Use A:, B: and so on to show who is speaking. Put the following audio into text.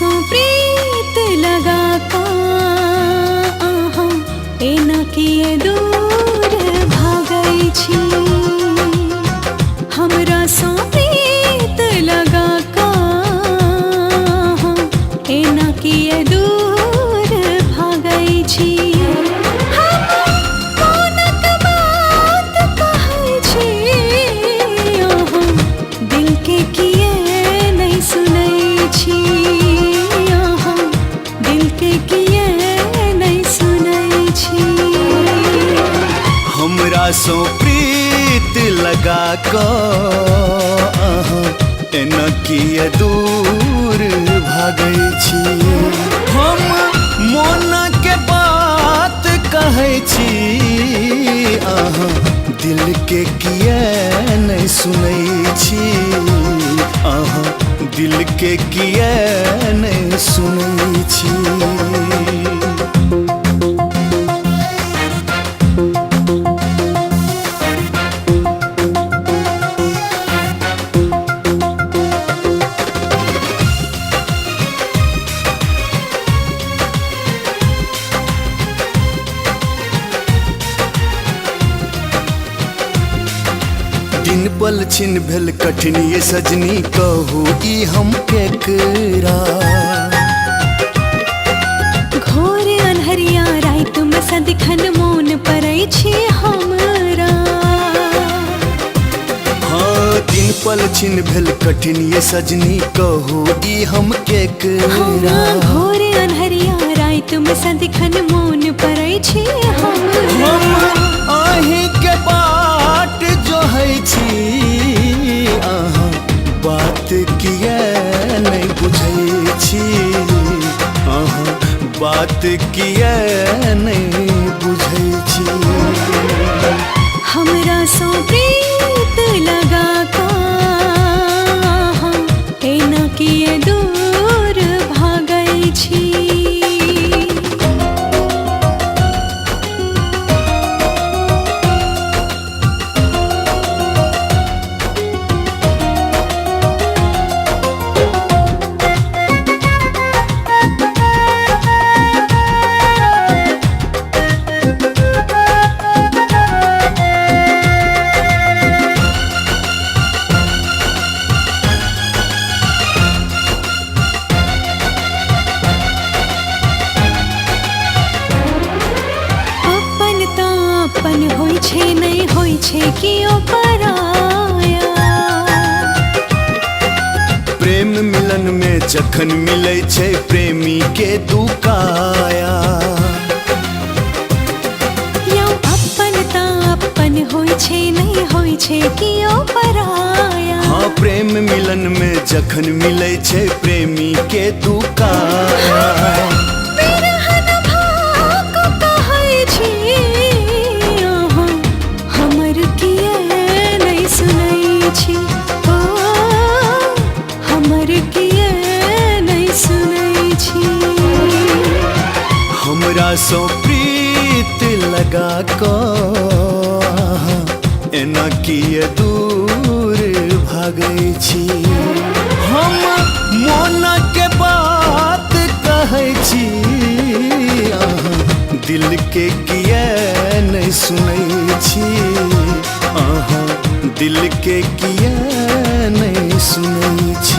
A: सो प्रीत लगा का आहा एना किए दूर भागई छी। हमरा सो प्रीत लगा का आहा एना किए दूर भागई छी।
B: हमरा सो प्रीत लगा को एना किए दूर भागै छी। हम मन के बात कहै छी दिल के किए नहीं सुनै छी। दिल के किए नहीं सुनै छी। दिन पल छिन भेल कठिन ये सजनी कहू ई हम केकरा।
A: घोर अन्हरिया रात में सदिखन मौन पड़ै छी हमरा।
B: हाँ दिन पल छिन भेल कठिन ये सजनी कहू ई हम केकरा।
A: घोर अन्हरिया रात में सदिखन मौन पड़ै छी हमरा।
B: अहीं के बाट जो है छी बात किए नहीं बुझै छी। बात किए नहीं बुझै छी।
A: हमरा सो प्रीत लगा का एना किए दूर भागै छी। अपन होई छे नहीं होई छे कियो पराया।
B: प्रेम मिलन में जखन मिलै छे प्रेमी के दुकाया।
A: यो अपन ता अपन होई छे नहीं होई छे कियो पराया।
B: हाँ प्रेम मिलन में जखन मिलै छे प्रेमी के दुकाया। हमरा सो प्रीत लगा को एना किए दूर भागै छी। हम मन के बात कहै छी दिल के किए नहीं सुनै छी। दिल के किए नहीं सुनै छी।